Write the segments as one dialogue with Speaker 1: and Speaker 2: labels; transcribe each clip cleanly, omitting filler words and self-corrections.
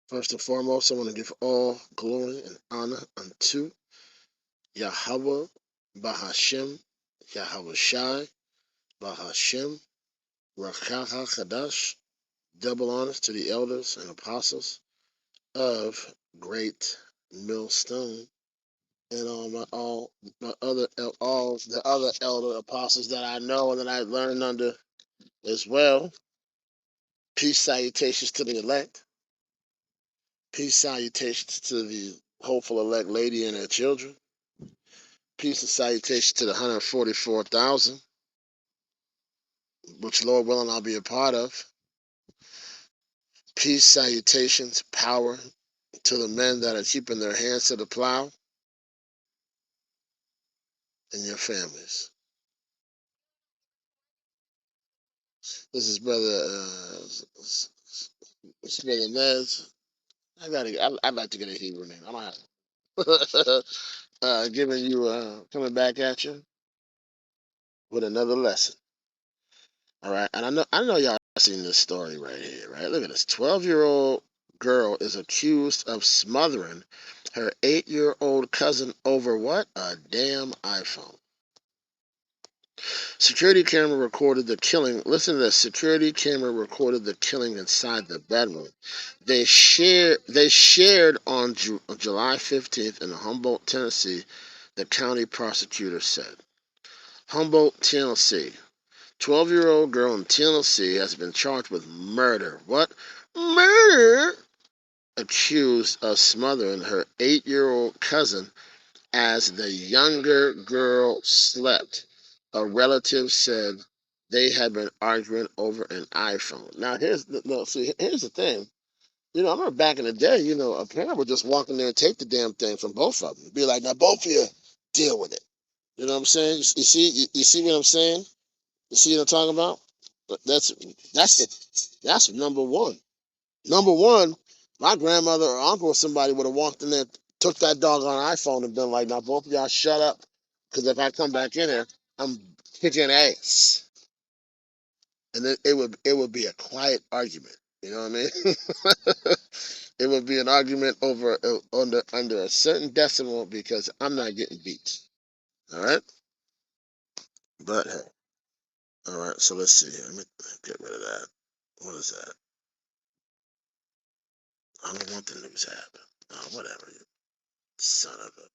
Speaker 1: First and foremost, I want to give all glory and honor unto Yahweh Bahashem, Yahweh Shai, Bahashem, Rakaha Chadash. Double honors to the elders and apostles of Great Millstone, and all the other elder apostles that I know and that I learned under as well. Peace salutations to the elect. Peace salutations to the hopeful elect lady and her children. Peace and salutations to the 144,000, which Lord willing I'll be a part of. Peace, salutations, power to the men that are keeping their hands to the plow and your families. This is brother Nez. I'd like to get a Hebrew name. I don't have giving you coming back at you with another lesson. All right, and I know y'all seen this story right here, right? Look at this. 12-year-old girl is accused of smothering her 8-year-old cousin over what? A damn iPhone. Security camera recorded the killing. Listen to this. Security camera recorded the killing inside the bedroom. They shared on July 15th in Humboldt, Tennessee, the county prosecutor said. Humboldt, Tennessee. 12-year-old girl in Tennessee has been charged with murder. What? Murder? Accused of smothering her 8-year-old cousin as the younger girl slept. A relative said they had been arguing over an iPhone. Now, here's the thing. I remember back in the day, a parent would just walk in there and take the damn thing from both of them. Be like, now both of you deal with it. You know what I'm saying? You see what I'm saying? You see what I'm talking about? That's number one. Number one, my grandmother or uncle or somebody would have walked in there, took that doggone iPhone and been like, now both of y'all shut up. Because if I come back in here, I'm kicking ass. And then it would be a quiet argument. You know what I mean? It would be an argument over under a certain decimal because I'm not getting beat. All right? But hey. All right, so let's see. Let me get rid of that. What is that? I don't want the news happen. Oh, whatever. You son of a.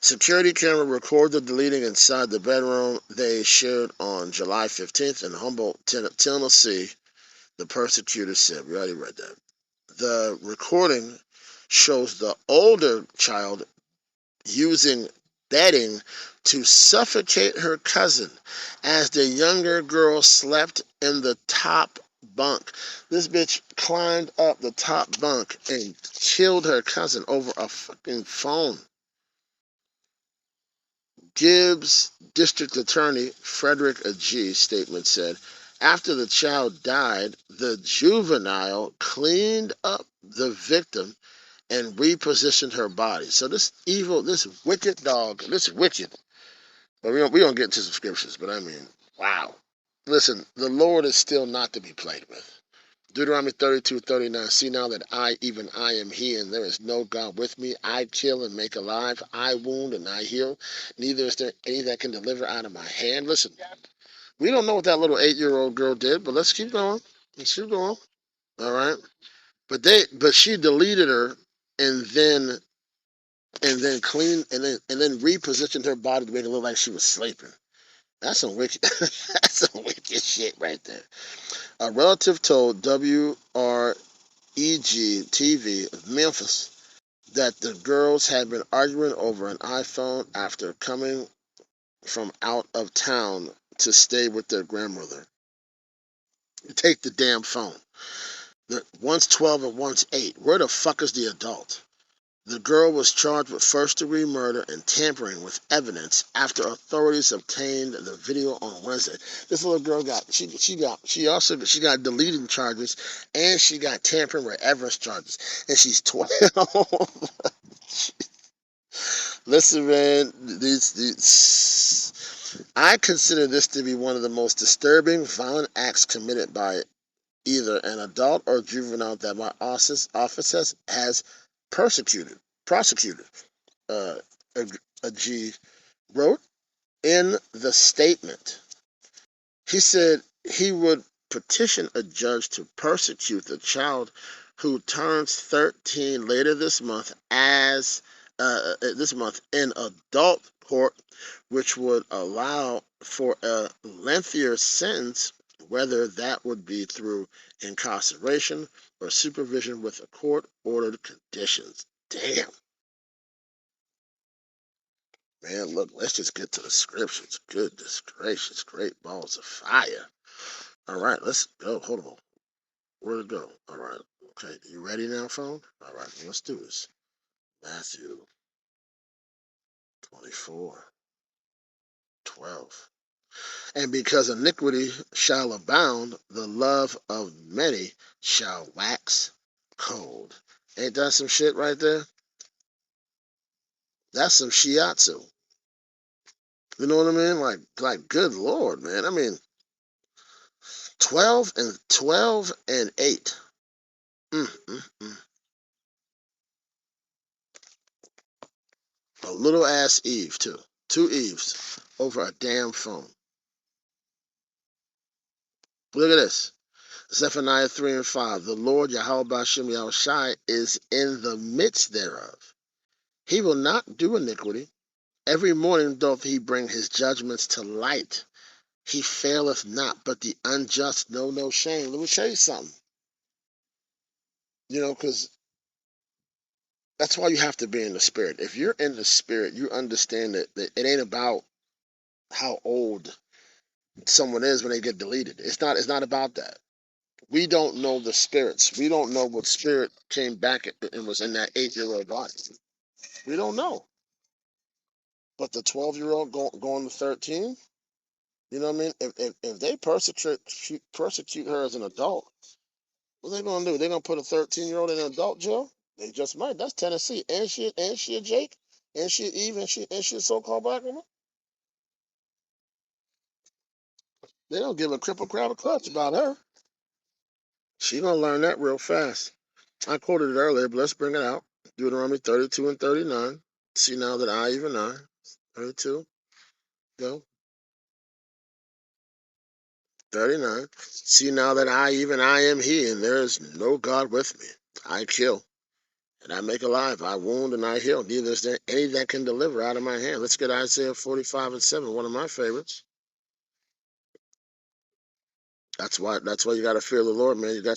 Speaker 1: Security camera recorded the deleting inside the bedroom they shared on July 15th in Humboldt, Tennessee, the prosecutor said. We already read that. The recording shows the older child using bedding to suffocate her cousin as the younger girl slept in the top bunk. This bitch climbed up the top bunk and killed her cousin over a fucking phone. Gibbs District Attorney Frederick G. statement said, after the child died, the juvenile cleaned up the victim and repositioned her body. So this wicked dog, this wicked. But we don't get into some scriptures, but I mean, wow. Listen, the Lord is still not to be played with. Deuteronomy 32:39. See now that even I am He, and there is no God with me. I kill and make alive. I wound and I heal. Neither is there any that can deliver out of my hand. Listen, we don't know what that little 8-year-old girl did, but let's keep going. Let's keep going. All right. But she deleted her and then cleaned and then repositioned her body to make it look like she was sleeping. That's some wicked. That's some wicked shit right there. A relative told WREG TV of Memphis that the girls had been arguing over an iPhone after coming from out of town to stay with their grandmother. Take the damn phone. One's 12 and one's 8. Where the fuck is the adult? The girl was charged with first-degree murder and tampering with evidence after authorities obtained the video on Wednesday. This little girl got deleting charges and she got tampering with evidence charges, and she's 12. Listen, man, I consider this to be one of the most disturbing, violent acts committed by either an adult or juvenile that my office has prosecuted. Uh, a G wrote in the statement. He said he would petition a judge to prosecute the child who turns 13 later this month in adult court, which would allow for a lengthier sentence, whether that would be through incarceration or supervision with a court-ordered conditions. Damn. Man, look, let's just get to the scriptures. Goodness gracious, great balls of fire. All right, let's go. Hold on. Where'd it go? All right. Okay, you ready now, phone? All right, let's do this. Matthew 24:12. And because iniquity shall abound, the love of many shall wax cold. Ain't that some shit right there? That's some shiatsu. You know what I mean? Like, good Lord, man. I mean, 12 and 8. Mm, mm, mm. A little ass Eve, too. 2 Eves over a damn phone. Look at this. Zephaniah 3 and 5. The Lord Yahweh 𝙹𝚄𝙳𝙶𝙼𝙼 is in the midst thereof. He will not do iniquity. Every morning doth he bring his judgments to light. He faileth not, but the unjust know no shame. Let me tell you something. Because that's why you have to be in the spirit. If you're in the spirit, you understand that it ain't about how old someone is when they get deleted. It's not about that. We don't know the spirits. We don't know what spirit came back and was in that 8-year-old body. We don't know. But the 12-year-old going to 13, you know what I mean? If they persecute her as an adult, what are they gonna do? They're gonna put a 13-year-old in an adult jail? They just might. That's Tennessee. And she a Jake? And she Eve? And she a so-called black woman? They don't give a cripple crab a clutch about her. She gonna learn that real fast. I quoted it earlier, but let's bring it out. Deuteronomy 32 and 39. See now that I, even I, 32, go. 39. See now that I, even I am he, and there is no God with me. I kill, and I make alive. I wound, and I heal. Neither is there any that can deliver out of my hand. Let's get Isaiah 45 and 7, one of my favorites. That's why you gotta fear the Lord, man. You gotta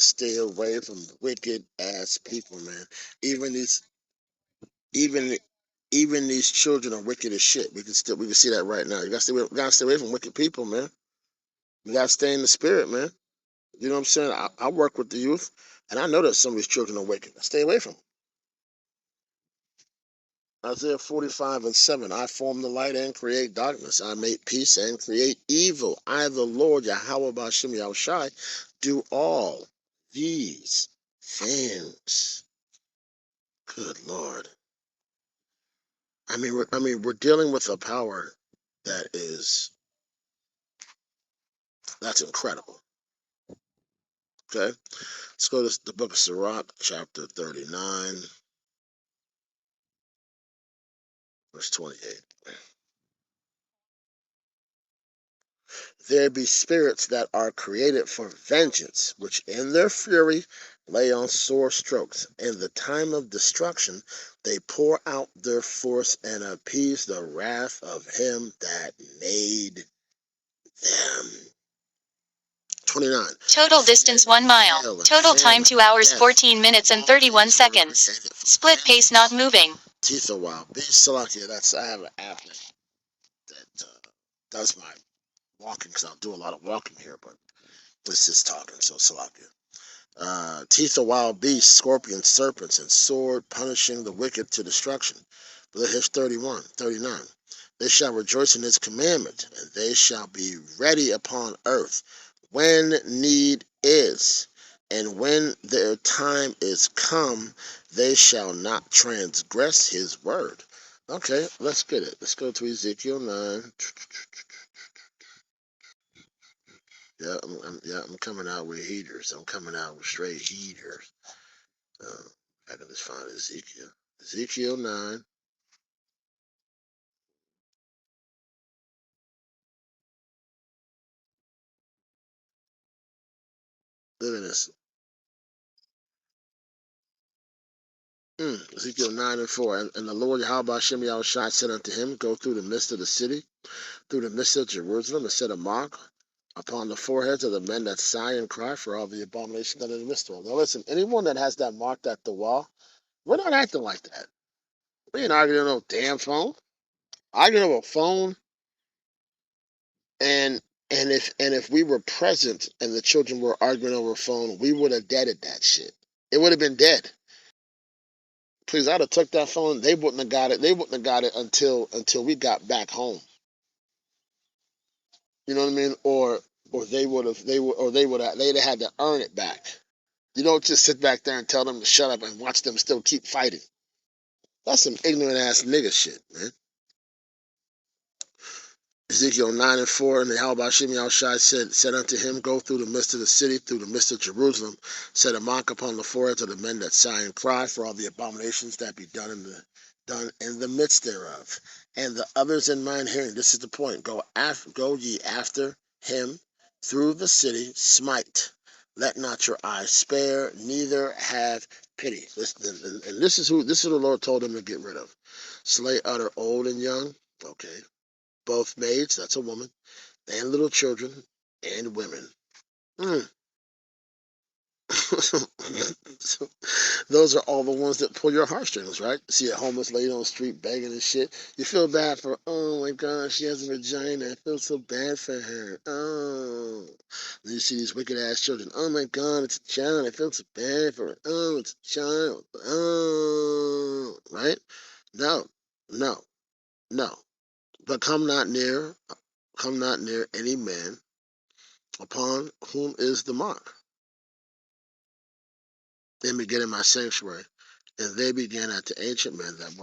Speaker 1: stay away from wicked ass people, man. Even these even even these children are wicked as shit. We can see that right now. You gotta stay away from wicked people, man. You gotta stay in the spirit, man. You know what I'm saying? I work with the youth, and I know that some of these children are wicked. I stay away from them. Isaiah 45 and 7. I form the light and create darkness. I make peace and create evil. I, the Lord, Yahweh 𝙹𝚄𝙳𝙶𝙼𝙼, do all these things. Good Lord. We're dealing with a power that's incredible. Okay? Let's go to the book of Sirach, chapter 39, verse 28. There be spirits that are created for vengeance, which in their fury lay on sore strokes. In the time of destruction, they pour out their force and appease the wrath of him that made them. 29.
Speaker 2: Total distance 1 mile. Total time 2 hours 14 minutes and 31 seconds. Split pace not moving.
Speaker 1: 𝙹𝚄𝙳𝙶𝙼𝙼. Salakia. I have an app that does my walking, because I'll do a lot of walking here, but this is talking, so Salakia. Teeth of wild beasts, scorpions, serpents, and sword, punishing the wicked to destruction. Leviticus 39. They shall rejoice in his commandment, and they shall be ready upon earth when need is. And when their time is come, they shall not transgress his word. Okay, let's get it. Let's go to Ezekiel 9. I'm coming out with heaters. I'm coming out with straight heaters. I can just find Ezekiel. Ezekiel 9. Look at this. Ezekiel 9 and 4. And the Lord 𝙹𝚄𝙳𝙶𝙼𝙼 said unto him, Go through the midst of the city, through the midst of Jerusalem, and set a mark upon the foreheads of the men that sigh and cry for all the abominations that are in the midst of them. Now listen, anyone that has that marked at the wall, we're not acting like that. We ain't arguing on no damn phone. Arguing over a phone, and if we were present and the children were arguing over a phone, we would have deaded that shit. It would have been dead. Please, I'd have took that phone. They wouldn't have got it. They wouldn't have got it until we got back home. You know what I mean? Or they'd have had to earn it back. You don't just sit back there and tell them to shut up and watch them still keep fighting. That's some ignorant ass nigga shit, man. Ezekiel 9 and 4, and the 𝙹𝚄𝙳𝙶 said unto him, Go through the midst of the city, through the midst of Jerusalem, set a mark upon the foreheads of the men that sigh and cry for all the abominations that be done in the midst thereof. And the others in mine hearing, this is the point, go ye after him through the city, smite. Let not your eyes spare, neither have pity. Listen, and this is what the Lord told him to get rid of. Slay utter old and young. Okay. Both maids, that's a woman, and little children and women. Those are all the ones that pull your heartstrings, right? See a homeless lady on the street begging and shit. You feel bad for, oh my God, she has a vagina. I feel so bad for her. Oh. And you see these wicked ass children. Oh my God, it's a child. I feel so bad for her. Oh, it's a child. Oh. Right? No, no, no. But come not near any man upon whom is the mark. They began in my sanctuary, and they began at the ancient men that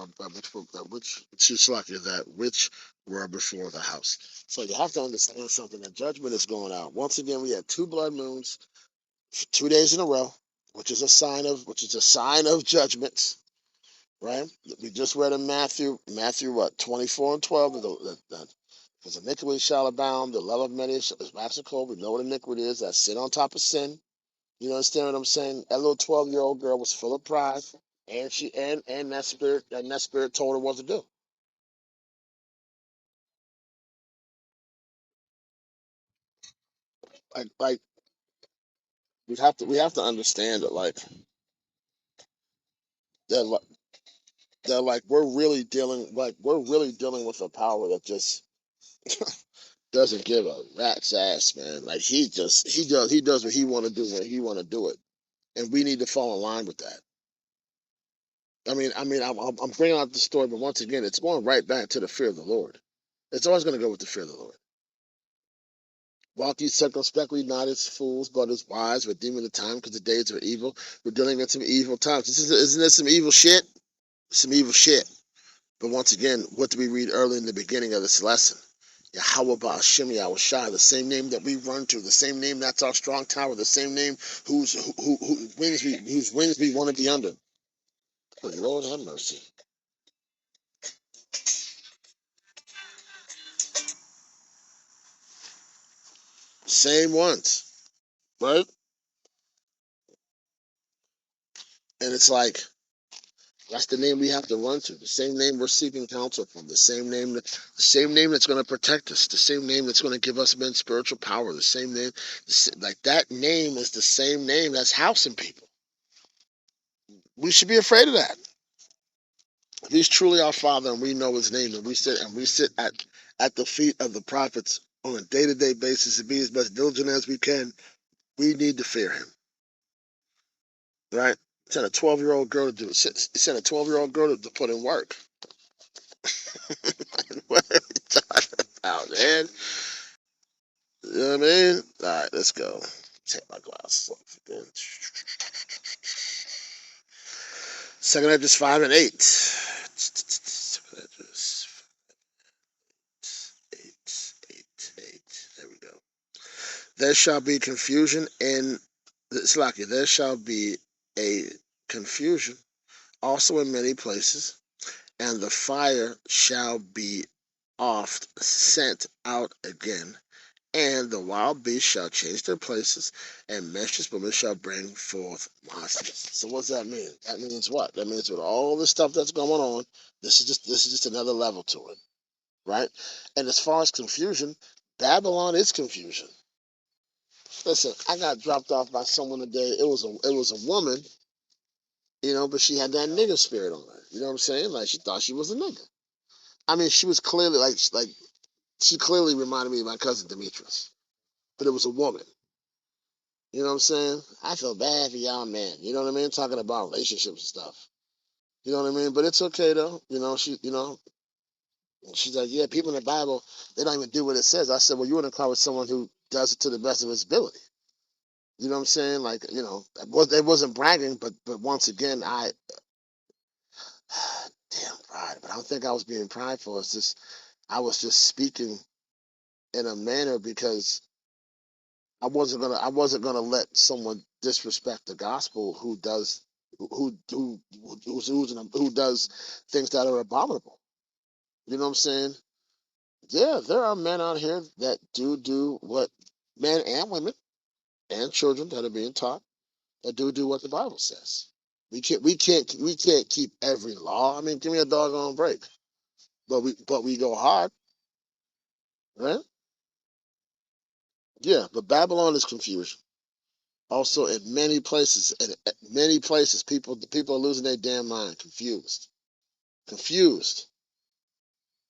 Speaker 1: which were before the house. So you have to understand something. The judgment is going out. Once again, we had 2 blood moons, 2 days in a row, which is a sign of judgments. Right? We just read in Matthew what 24 and 12. Because iniquity shall abound, the love of many is waxing cold. We know what iniquity is. That's sin on top of sin. You understand what I'm saying? That little 12-year-old girl was full of pride, and that spirit told her what to do. Like we have to understand that that we're really dealing with a power that just doesn't give a rat's ass, man. Like he does what he want to do when he want to do it, and we need to fall in line with that. I'm bringing out the story, but once again, it's going right back to the fear of the Lord. It's always going to go with the fear of the Lord. Walk ye circumspectly, not as fools, but as wise, redeeming the time, because the days are evil. We're dealing in some evil times. Isn't this some evil shit? Some evil shit. But once again, what did we read early in the beginning of this lesson? 𝙹𝚄𝙳𝙶, the same name that we run to, the same name that's our strong tower, the same name whose wings we want to be under. Oh, Lord have mercy. Same ones, right? And it's like that's the name we have to run to. The same name we're seeking counsel from. The same name that's going to protect us. The same name that's going to give us men spiritual power. The same name, like that name is the same name that's housing people. We should be afraid of that. If he's truly our Father and we know His name, and we sit at the feet of the prophets on a day-to-day basis to be as best diligent as we can, we need to fear Him. Right? Send a 12-year-old girl to do it. Send a 12-year-old girl to put in work. What are we talking about, man? You know what I mean? All right, let's go. Take my glasses off again. 2 Edges 5 and 8. 2 Edges 8. There we go. There shall be confusion in Slaki. There shall be a confusion also in many places, and the fire shall be oft sent out again, and the wild beasts shall change their places, and menstruous women shall bring forth monsters. So what's that mean? That means what? That means with all the stuff that's going on, this is just another level to it, right? And as far as confusion, Babylon is confusion. Listen, I got dropped off by someone today. It was a woman, but she had that nigger spirit on her. You know what I'm saying? Like she thought she was a nigger. I mean, she was clearly like she clearly reminded me of my cousin Demetrius, but it was a woman. You know what I'm saying? I feel bad for y'all men. You know what I mean? Talking about relationships and stuff. You know what I mean? But it's okay though. She's like, yeah, people in the Bible, they don't even do what it says. I said, well, you're in a car with someone who does it to the best of his ability. You know what I'm saying? Like, it wasn't bragging, but once again, damn pride. But I don't think I was being prideful. It's just I was just speaking in a manner because I wasn't gonna let someone disrespect the gospel who does things that are abominable. You know what I'm saying? Yeah, there are men out here that do what men and women and children that are being taught that do what the Bible says. We can't keep every law. I mean, give me a doggone break. But we go hard, right? Yeah, but Babylon is confusion. Also, in many places, people are losing their damn mind, confused,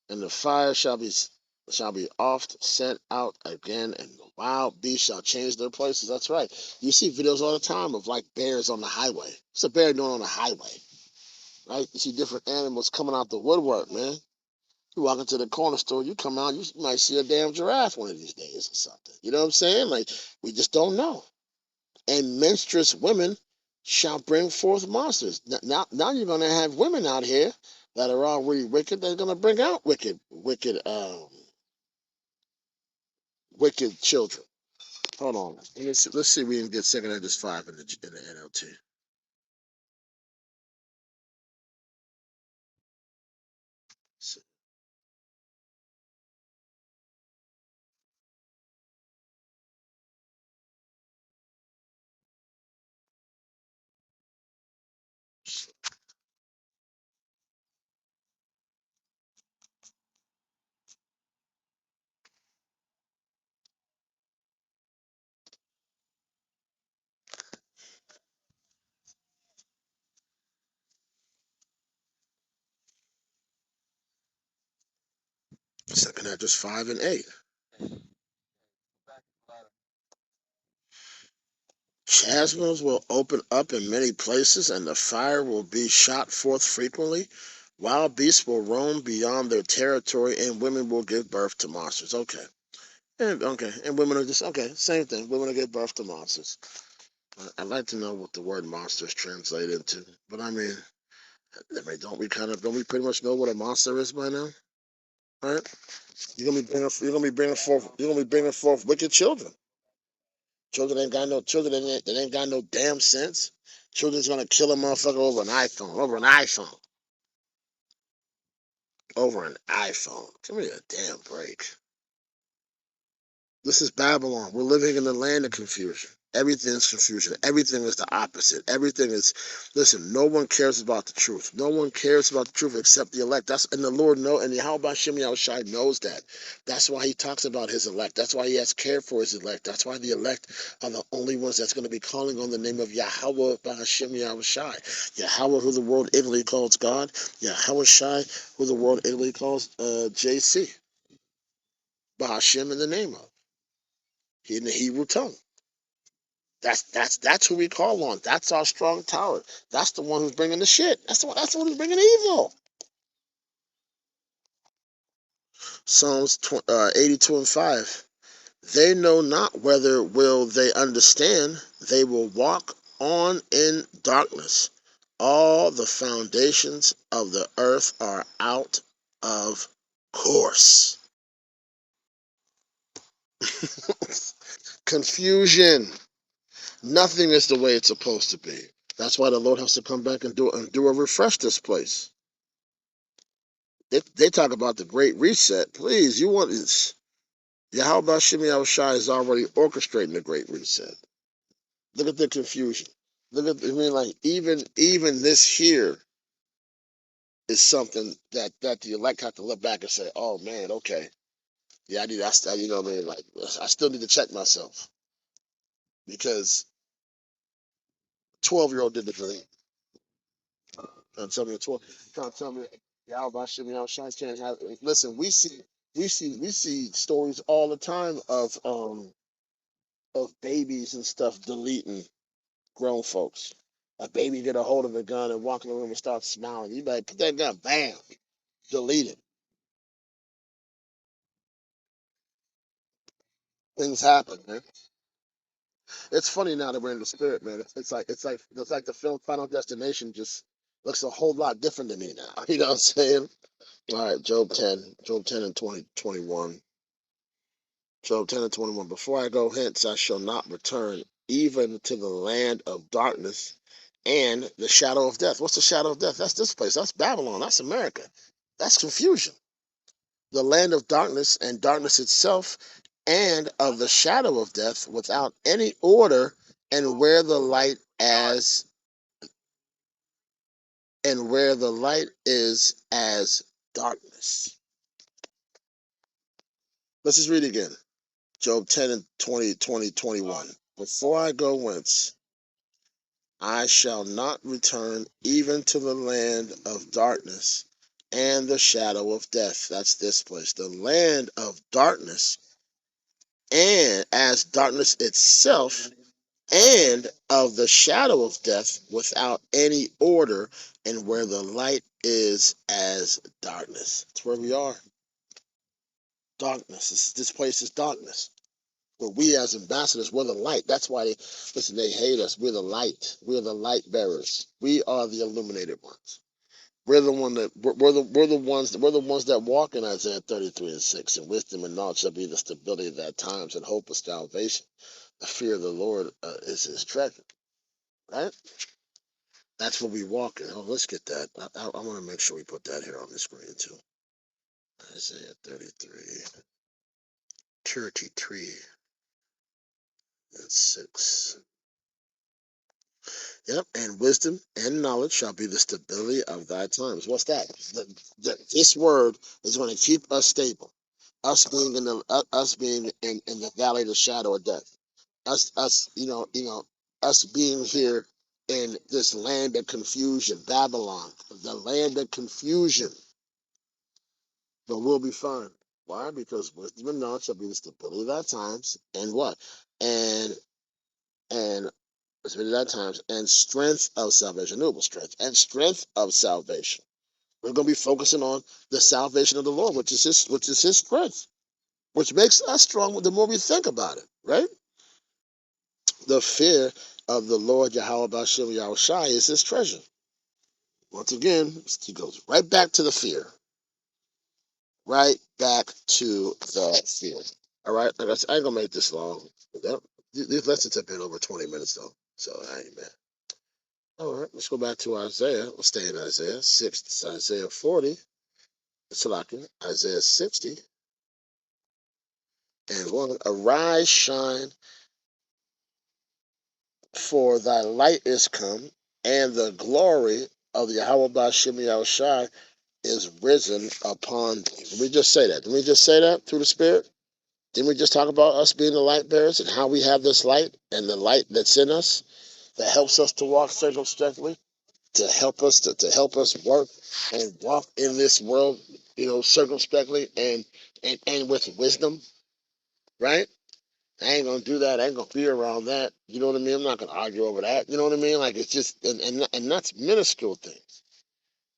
Speaker 1: and the fire shall be oft sent out again, and the wild beasts shall change their places. That's right. You see videos all the time of like bears on the highway. What's a bear doing on the highway? Right? You see different animals coming out the woodwork, man. You walk into the corner store, you come out, you might see a damn giraffe one of these days or something. You know what I'm saying? Like we just don't know. And menstruous women shall bring forth monsters. Now you're going to have women out here that are already wicked. They're going to bring out wicked children. Hold on. Let's see if we can get 2 Edges 5 in the NLT. So, 2 Edges 5 and 8. Chasms will open up in many places, and the fire will be shot forth frequently. Wild beasts will roam beyond their territory, and women will give birth to monsters. And women are just okay. Same thing. Women will give birth to monsters. I'd like to know what the word monsters translate into, but don't we pretty much know what a monster is by now? All right, you're gonna be bringing forth wicked children. Children ain't got no damn sense. Children's gonna kill a motherfucker over an iPhone. Give me a damn break. This is Babylon. We're living in the land of confusion. Everything's confusion. Everything is the opposite. Everything is. Listen, no one cares about the truth. No one cares about the truth except the elect. And the Lord knows, and Yahweh Shai knows that. That's why He talks about His elect. That's why He has care for His elect. That's why the elect are the only ones that's going to be calling on the name of Yahweh Bahashim Shai. Yahweh, who the world Italy calls God. Yahweh Shai, who the world Italy calls JC. Bahashim in the name of. In the Hebrew tongue. That's who we call on. That's our strong tower. That's the one who's bringing the shit. That's the one who's bringing the evil. Psalms 82 and 5. They know not whether will they understand. They will walk on in darkness. All the foundations of the earth are out of course. Confusion. Nothing is the way it's supposed to be. That's why the Lord has to come back and do a refresh this place. They talk about the Great Reset. Please, you want this? Yahweh 𝙹𝚄𝙳𝙶𝙼𝙼 is already orchestrating the Great Reset. Look at the confusion. I mean, like even this here is something that the elect have to look back and say, oh man, okay, yeah, I need that. You know what I mean? Like, I still need to check myself because 12-year-old did the thing. Trying to tell me a 12. Trying to tell me Yahweh 𝙹𝚄𝙳𝙶 can't have. Listen, we see stories all the time of babies and stuff deleting grown folks. A baby get a hold of a gun and walk in the room and start smiling. You better put that gun, bam, delete it. Things happen, man. It's funny now that we're in the spirit, man. It's like the film Final Destination just looks a whole lot different to me now. You know what I'm saying? All right, Job 10 and 21. Job 10 and 21. Before I go hence, I shall not return, even to the land of darkness and the shadow of death. What's the shadow of death? That's this place. That's Babylon. That's America. That's confusion. The land of darkness and darkness itself, and of the shadow of death, without any order, and where the light is as darkness. Let's just read it again. Job 10 and 21. Before I go whence, I shall not return, even to the land of darkness and the shadow of death. That's this place. The land of darkness, and as darkness itself, and of the shadow of death, without any order, and where the light is as darkness. That's where we are. Darkness. This place is darkness. But we as ambassadors, we're the light. That's why they hate us. We're the light. We're the light bearers. We are the illuminated ones. We're the ones that walk in Isaiah 33 and 6. And wisdom and knowledge shall be the stability of that times, and hope of salvation. The fear of the Lord is his treasure. Right? That's what we walk in. Oh, let's get that. I want to make sure we put that here on the screen too. Isaiah 33, 33 and 6. Yep, and wisdom and knowledge shall be the stability of thy times. What's that? This word is going to keep us stable. Us being in the valley of the shadow of death. Us being here in this land of confusion, Babylon, the land of confusion. But we'll be fine. Why? Because wisdom and knowledge shall be the stability of thy times, and what? And at times, and strength of salvation, noble strength, and strength of salvation. We're going to be focusing on the salvation of the Lord, which is his strength, which makes us strong the more we think about it, right? The fear of the Lord Yahweh 𝙹𝚄𝙳𝙶 is his treasure. Once again, he goes right back to the fear. Right back to the fear. All right, I ain't gonna make this long. These lessons have been over 20 minutes though, so I ain't mad. All right, let's go back to Isaiah. We'll stay in Isaiah 6. It's Isaiah 40. Isaiah 60 and 1. Arise, shine, for thy light is come, and the glory of the Yahweh 𝙹𝚄𝙳𝙶 is risen upon thee. Let me just say that. Let me just say that through the Spirit. Didn't we just talk about us being the light bearers and how we have this light and the light that's in us that helps us to walk circumspectly, to help us work and walk in this world, circumspectly and with wisdom, right? I ain't gonna do that. I ain't gonna be around that. You know what I mean? I'm not gonna argue over that. You know what I mean? Like it's just and that's minuscule things,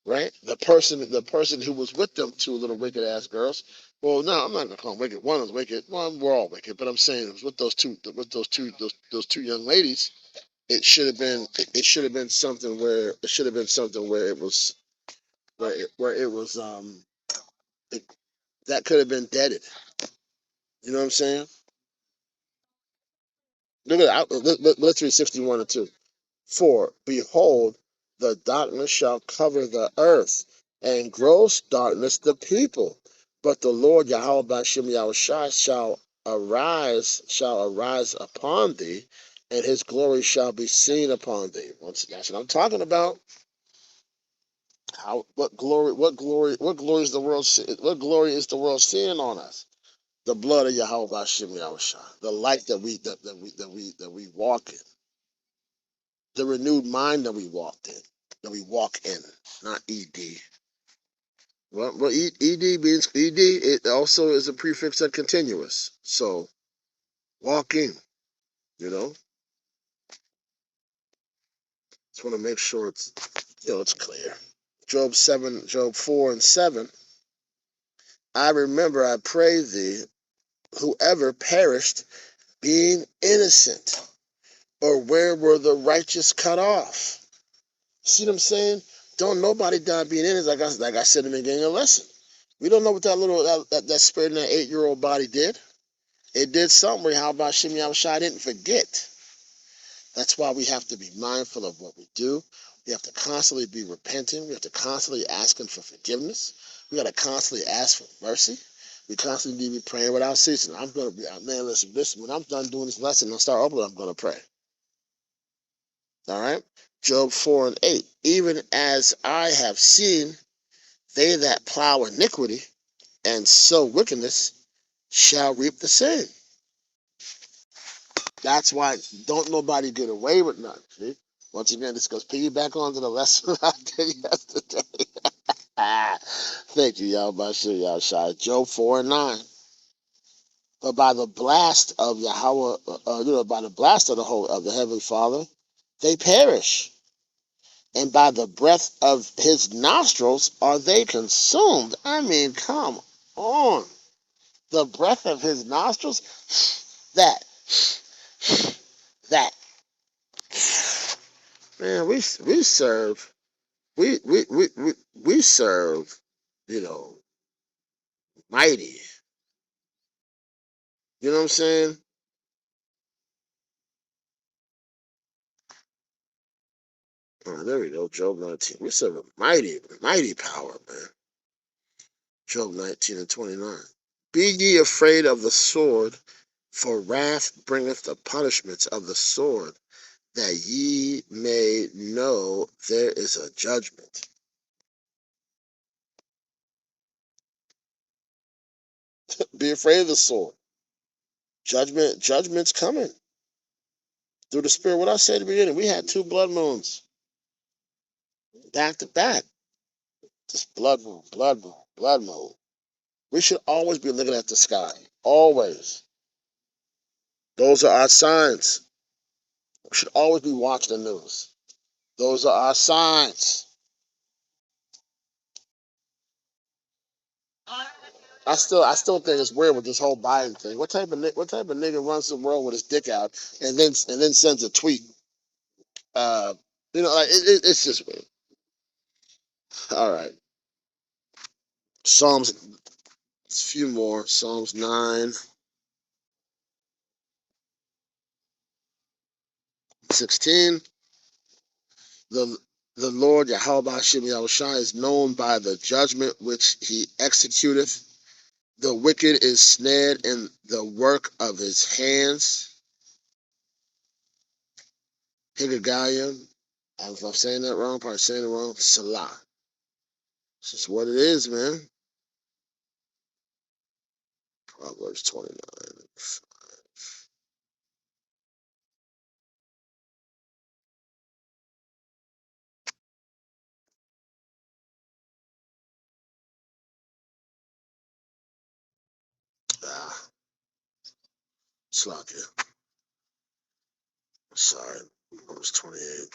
Speaker 1: right? The person who was with them two little wicked ass girls. Well, no, I'm not gonna call them wicked. One was wicked. One, we're all wicked. But I'm saying it was with those two young ladies. It should have been something where it, that could have been deaded. You know what I'm saying? Look at that. Let's read 61 and 2. For behold, the darkness shall cover the earth, and gross darkness the people. But the Lord Yahweh Bashim Yahushai shall arise upon thee, and his glory shall be seen upon thee. That's what I'm talking about. What glory is the world seeing on us? The blood of Yahweh Bashim Yahushai, the light that we walk in, the renewed mind that we walk in, not ed. Well, ed means ed. It also is a prefix of continuous. So walking, you know. Just want to make sure it's clear. Job 4:7. I remember, I pray thee, whoever perished being innocent, or where were the righteous cut off? See what I'm saying? Don't nobody die being innocent. Like I said in the beginning of the lesson. We don't know what that spirit in that 8-year-old body did. It did something. How about Shem Yahushai didn't forget? That's why we have to be mindful of what we do. We have to constantly be repenting. We have to constantly asking for forgiveness. We got to constantly ask for mercy. We constantly need to be praying without ceasing. I'm going to be, man, listen, when I'm done doing this lesson and I start opening, I'm going to pray. All right? Job 4:8. Even as I have seen, they that plow iniquity and sow wickedness shall reap the same. That's why don't nobody get away with nothing. See? Once again, this goes piggyback onto the lesson I did yesterday. Thank you, y'all. Y'all shy. Job 4:9. But by the blast of Yahweh, by the blast of the Heavenly Father, they perish, and by the breath of His nostrils are they consumed. I mean, come on, the breath of His nostrils. That. Man, we serve. We serve, you know, mighty. You know what I'm saying? Oh, there we go. Job 19. We serve a mighty power, man. Job 19:29. Be ye afraid of the sword, for wrath bringeth the punishments of the sword, that ye may know there is a judgment. Be afraid of the sword. Judgment's coming through the spirit. What I said at the beginning, we had 2 blood moons back to back. Just blood moon, blood moon, blood moon. We should always be looking at the sky. Always. Those are our signs. We should always be watching the news. Those are our signs. I still think it's weird with this whole Biden thing. What type of nigga runs the world with his dick out and then sends a tweet? Uh, it's just weird. All right. Psalms. A few more. Psalms 9:16. The the Lord Yahweh Hashem Yahushai is known by the judgment which He executeth. The wicked is snared in the work of his hands. Higagayim. If I'm saying that wrong, probably saying it wrong. Salah. It's just what it is, man. Proverbs 29. Slakia. Sorry. Proverbs 28.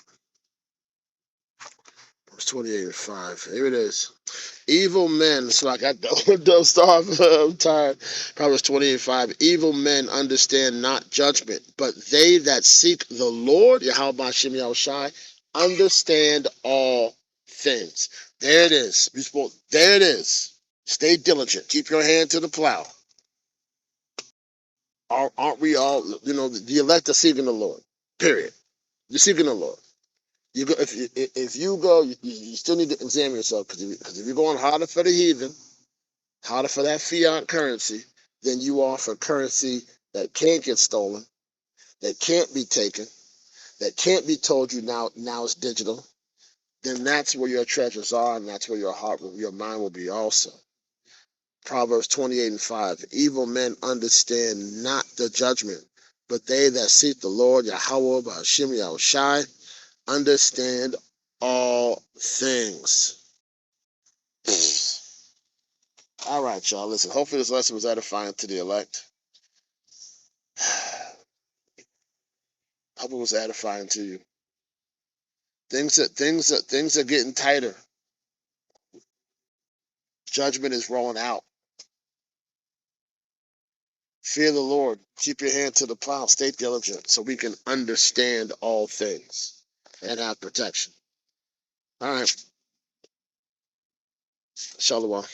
Speaker 1: Proverbs 28:5. Here it is. Evil men. It's like I don't stop. I'm tired. Proverbs 28:5. Evil men understand not judgment, but they that seek the Lord, Yahweh Shem Yahushai, understand all things. There it is. There it is. Stay diligent. Keep your hand to the plow. Aren't we all? The elect are seeking the Lord. Period. You're seeking the Lord. You go if you go, you still need to examine yourself, because if you're going harder for the heathen, harder for that fiat currency, than you are for currency that can't get stolen, that can't be taken, that can't be told you now it's digital, then that's where your treasures are, and that's where your mind will be also. Proverbs 28:5. Evil men understand not the judgment, but they that seek the Lord, Yahweh, 𝙹𝚄𝙳𝙶 𝙼𝙃, understand all things. All right, y'all. Listen, hopefully this lesson was edifying to the elect. Hope it was edifying to you. Things are getting tighter. Judgment is rolling out. Fear the Lord. Keep your hand to the plow. Stay diligent so we can understand all things and have protection. All right. Shalom.